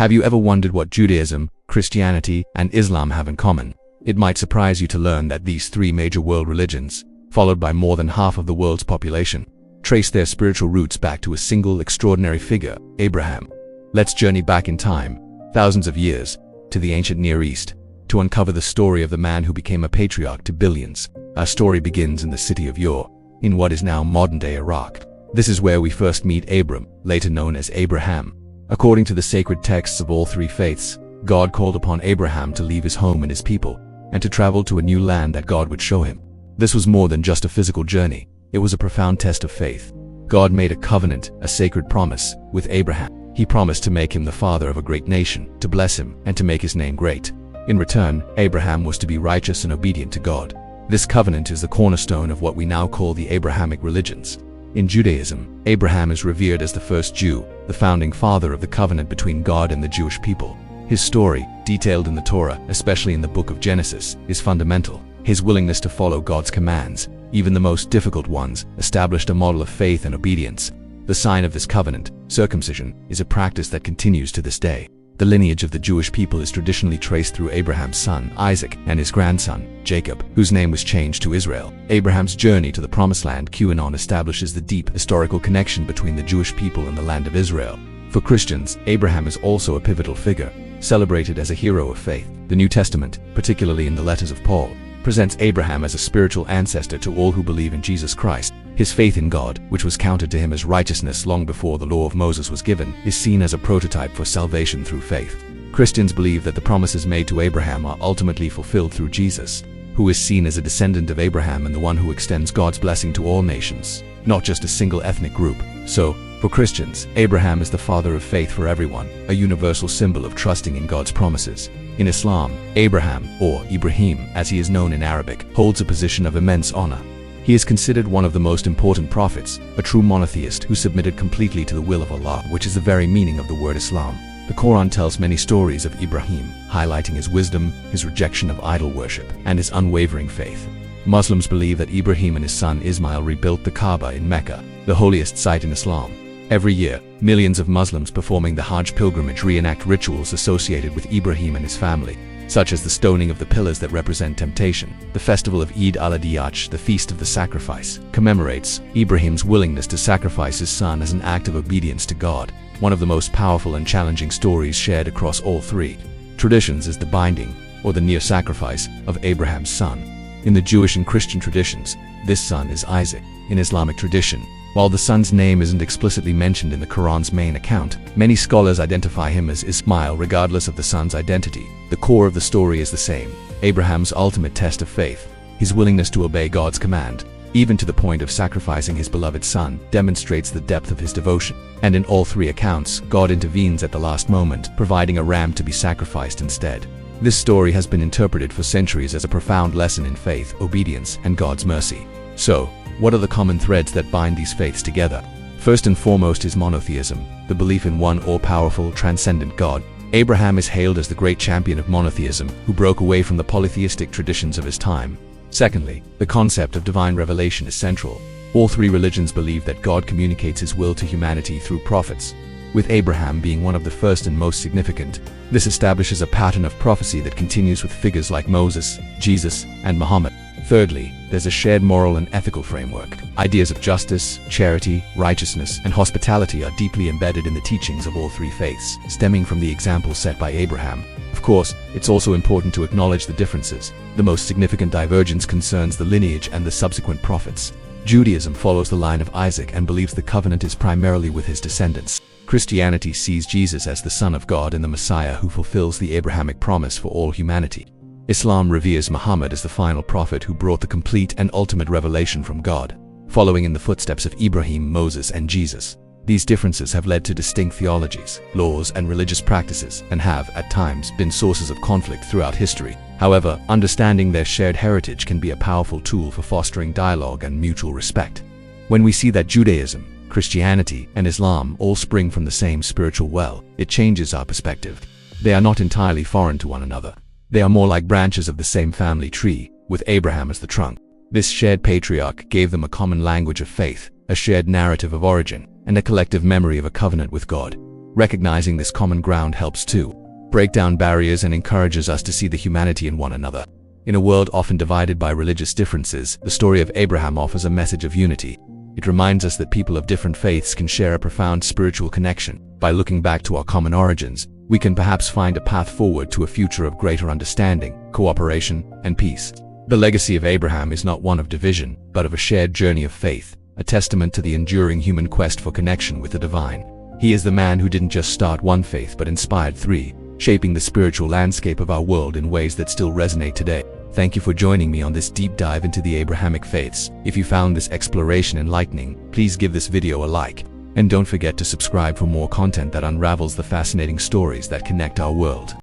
Have you ever wondered what Judaism, Christianity, and Islam have in common? It might surprise you to learn that these three major world religions, followed by more than half of the world's population, trace their spiritual roots back to a single extraordinary figure, Abraham. Let's journey back in time, thousands of years, to the ancient Near East, to uncover the story of the man who became a patriarch to billions. Our story begins in the city of Ur, in what is now modern-day Iraq. This is where we first meet Abram, later known as Abraham. According to the sacred texts of all three faiths, God called upon Abraham to leave his home and his people, and to travel to a new land that God would show him. This was more than just a physical journey, it was a profound test of faith. God made a covenant, a sacred promise, with Abraham. He promised to make him the father of a great nation, to bless him, and to make his name great. In return, Abraham was to be righteous and obedient to God. This covenant is the cornerstone of what we now call the Abrahamic religions. In Judaism, Abraham is revered as the first Jew, the founding father of the covenant between God and the Jewish people. His story, detailed in the Torah, especially in the book of Genesis, is fundamental. His willingness to follow God's commands, even the most difficult ones, established a model of faith and obedience. The sign of this covenant, circumcision, is a practice that continues to this day. The lineage of the Jewish people is traditionally traced through Abraham's son, Isaac, and his grandson, Jacob, whose name was changed to Israel. Abraham's journey to the Promised Land QAnon establishes the deep historical connection between the Jewish people and the land of Israel. For Christians, Abraham is also a pivotal figure, celebrated as a hero of faith. The New Testament, particularly in the letters of Paul, presents Abraham as a spiritual ancestor to all who believe in Jesus Christ. His faith in God, which was counted to him as righteousness long before the law of Moses was given, is seen as a prototype for salvation through faith. Christians believe that the promises made to Abraham are ultimately fulfilled through Jesus, who is seen as a descendant of Abraham and the one who extends God's blessing to all nations, not just a single ethnic group. So, for Christians, Abraham is the father of faith for everyone, a universal symbol of trusting in God's promises. In Islam, Abraham, or Ibrahim, as he is known in Arabic, holds a position of immense honor. He is considered one of the most important prophets, a true monotheist who submitted completely to the will of Allah, which is the very meaning of the word Islam. The Quran tells many stories of Ibrahim, highlighting his wisdom, his rejection of idol worship, and his unwavering faith. Muslims believe that Ibrahim and his son Ismail rebuilt the Kaaba in Mecca, the holiest site in Islam. Every year, millions of Muslims performing the Hajj pilgrimage reenact rituals associated with Ibrahim and his family, such as the stoning of the pillars that represent temptation. The festival of Eid al-Adha, the Feast of the Sacrifice, commemorates Ibrahim's willingness to sacrifice his son as an act of obedience to God. One of the most powerful and challenging stories shared across all three traditions is the binding, or the near sacrifice, of Abraham's son. In the Jewish and Christian traditions, this son is Isaac. In Islamic tradition, while the son's name isn't explicitly mentioned in the Quran's main account, many scholars identify him as Ismail regardless of the son's identity. The core of the story is the same: Abraham's ultimate test of faith, his willingness to obey God's command, even to the point of sacrificing his beloved son, demonstrates the depth of his devotion. And in all three accounts, God intervenes at the last moment, providing a ram to be sacrificed instead. This story has been interpreted for centuries as a profound lesson in faith, obedience, and God's mercy. So, what are the common threads that bind these faiths together? First and foremost is monotheism, the belief in one all-powerful, transcendent God. Abraham is hailed as the great champion of monotheism, who broke away from the polytheistic traditions of his time. Secondly, the concept of divine revelation is central. All three religions believe that God communicates his will to humanity through prophets, with Abraham being one of the first and most significant. This establishes a pattern of prophecy that continues with figures like Moses, Jesus, and Muhammad. Thirdly, there's a shared moral and ethical framework. Ideas of justice, charity, righteousness, and hospitality are deeply embedded in the teachings of all three faiths, stemming from the example set by Abraham. Of course, it's also important to acknowledge the differences. The most significant divergence concerns the lineage and the subsequent prophets. Judaism follows the line of Isaac and believes the covenant is primarily with his descendants. Christianity sees Jesus as the Son of God and the Messiah who fulfills the Abrahamic promise for all humanity. Islam reveres Muhammad as the final prophet who brought the complete and ultimate revelation from God, following in the footsteps of Ibrahim, Moses, and Jesus. These differences have led to distinct theologies, laws, and religious practices, and have, at times, been sources of conflict throughout history. However, understanding their shared heritage can be a powerful tool for fostering dialogue and mutual respect. When we see that Judaism, Christianity, and Islam all spring from the same spiritual well, it changes our perspective. They are not entirely foreign to one another. They are more like branches of the same family tree, with Abraham as the trunk. This shared patriarch gave them a common language of faith, a shared narrative of origin, and a collective memory of a covenant with God. Recognizing this common ground helps too. Break down barriers and encourages us to see the humanity in one another. In a world often divided by religious differences, the story of Abraham offers a message of unity. It reminds us that people of different faiths can share a profound spiritual connection. By looking back to our common origins, we can perhaps find a path forward to a future of greater understanding, cooperation, and peace. The legacy of Abraham is not one of division, but of a shared journey of faith, a testament to the enduring human quest for connection with the divine. He is the man who didn't just start one faith but inspired three, shaping the spiritual landscape of our world in ways that still resonate today. Thank you for joining me on this deep dive into the Abrahamic faiths. If you found this exploration enlightening, please give this video a like. And don't forget to subscribe for more content that unravels the fascinating stories that connect our world.